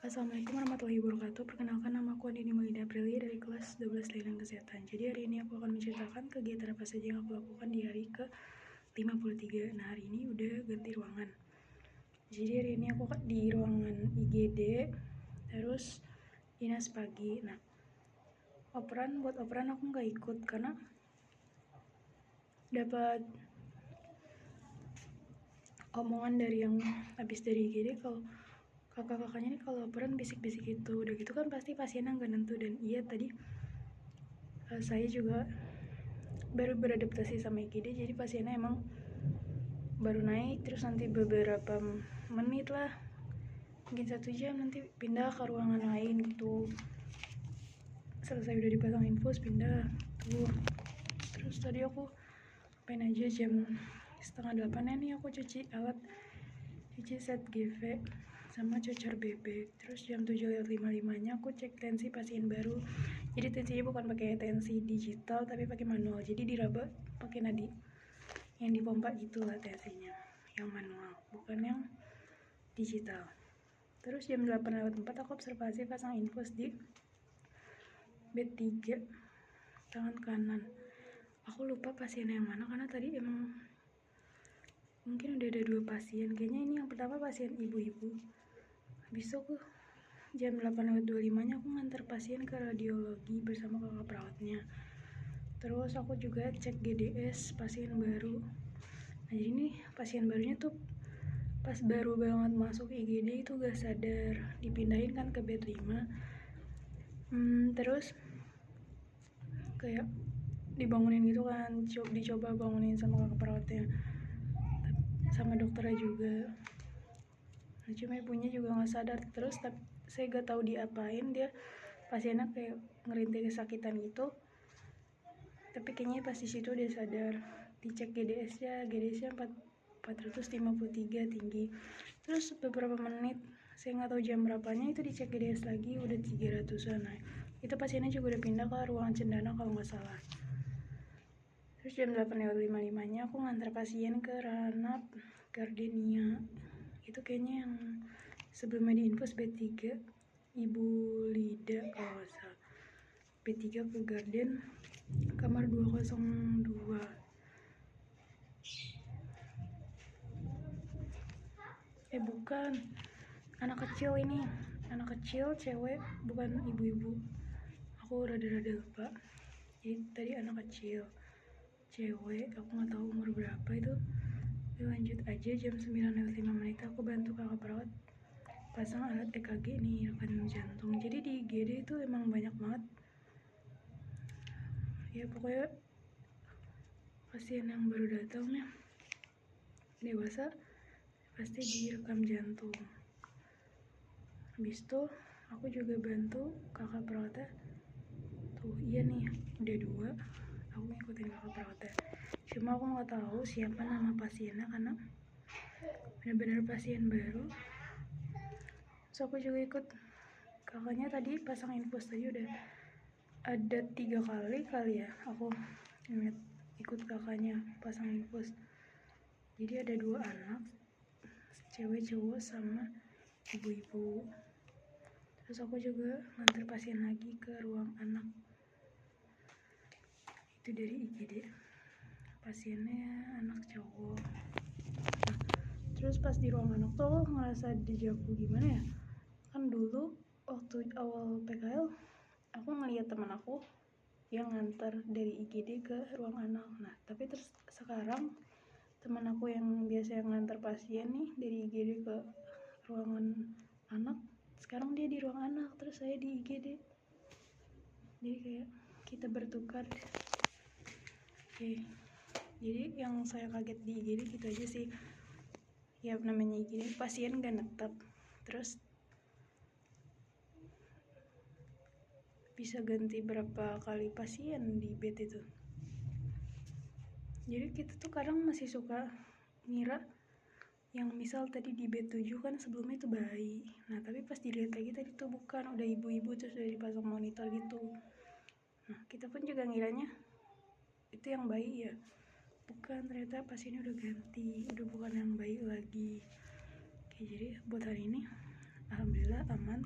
Assalamualaikum warahmatullahi wabarakatuh. Perkenalkan, nama aku Andini Melinda Aprilia dari kelas 12 Layanan Kesehatan. Jadi hari ini aku akan menceritakan kegiatan apa saja yang aku lakukan di hari ke-53. Nah, hari ini udah ganti ruangan. Jadi hari ini aku di ruangan IGD, terus dinas pagi. Nah, buat operan aku nggak ikut karena dapat omongan dari yang habis dari IGD kalau kakak-kakaknya nih kalau operan bisik-bisik itu, udah gitu kan pasti pasiennya nggak nentu. Dan iya tadi saya juga baru beradaptasi sama IGD, jadi pasiennya emang baru naik, terus nanti beberapa menit lah, mungkin 1 jam nanti pindah ke ruangan lain gitu. Selesai udah dipasang infus pindah tuh. Terus tadi aku ngapain aja, jam 7:30 nih aku cuci set GV sama cucur BB. Terus jam 7:55 aku cek tensi pasien baru. Jadi tensinya bukan pakai tensi digital tapi pakai manual, jadi diraba pakai nadi yang dipompa gitulah tensinya, yang manual bukan yang digital. Terus jam 8:04 aku observasi pasang infus di bed 3 tangan kanan. Aku lupa pasien yang mana karena tadi emang mungkin udah ada 2 pasien, kayaknya ini yang pertama pasien ibu-ibu. Habis itu aku jam 8:25 nya aku ngantar pasien ke radiologi bersama kakak perawatnya. Terus aku juga cek GDS pasien baru. Nah, jadi nih pasien barunya tuh pas baru banget masuk IGD itu gak sadar, dipindahin kan ke bed 5. Terus kayak dibangunin gitu kan, dicoba bangunin sama kakak perawatnya sama dokternya juga. Nah, cuma ibunya juga gak sadar. Terus saya gak tahu diapain, dia pasiennya kayak ngerintih kesakitan gitu, tapi kayaknya pas di situ dia sadar. Dicek GDS-nya 453 tinggi. Terus beberapa menit, saya nggak tahu jam berapanya, itu dicek GDS lagi udah 300-an. Nah, itu pasiennya juga udah pindah ke ruangan cendana kalau nggak salah. Terus jam 8:55 nya aku ngantar pasien ke Ranap Gardenia. Itu kayaknya yang sebelumnya diinfus bed 3 Ibu Lida kalau nggak salah. Bed 3 ke Garden kamar 202. Bukan, anak kecil ini, anak kecil cewek, bukan ibu-ibu. Aku rada-rada lupa. Jadi tadi anak kecil cewek, aku nggak tahu umur berapa itu. Lanjut aja, jam 9:05 aku bantu kakak perawat pasang alat EKG nih, rekaman jantung. Jadi di IGD itu emang banyak banget ya, pokoknya pasien yang baru datang nih dewasa pasti direkam jantung. Habis itu aku juga bantu kakak perawatnya tuh. Iya nih, udah 2 aku ngikutin kakak perawatnya, cuma aku nggak tahu siapa nama pasiennya karena benar-benar pasien baru. So aku juga ikut kakaknya tadi pasang infus. Tadi udah ada 3 kali ya aku ikut kakaknya pasang infus. Jadi ada 2 anak, cewek cowok sama ibu-ibu. Terus aku juga ngantar pasien lagi ke ruang anak, itu dari IGD, pasiennya anak cowok. Nah, terus pas di ruang anak tuh aku ngerasa dejavu gimana ya, kan dulu waktu awal PKL aku ngeliat teman aku yang ngantar dari IGD ke ruang anak. Nah, tapi terus sekarang teman aku yang biasa yang ngantar pasien nih dari IGD ke ruangan anak, sekarang dia di ruang anak, terus saya di IGD. Jadi kayak kita bertukar. Oke. Jadi yang saya kaget di IGD gitu aja sih. Ya namanya IGD pasien gak netap, terus bisa ganti berapa kali pasien di bed itu. Jadi kita tuh kadang masih suka ngira yang misal tadi di bed 7 kan sebelumnya itu bayi. Nah, tapi pas dilihat lagi tadi tuh bukan, udah ibu-ibu terus udah dipasang monitor gitu. Nah, kita pun juga ngiranya itu yang bayi ya. Bukan, ternyata pasiennya udah ganti, udah bukan yang bayi lagi. Oke, jadi buat hari ini alhamdulillah aman,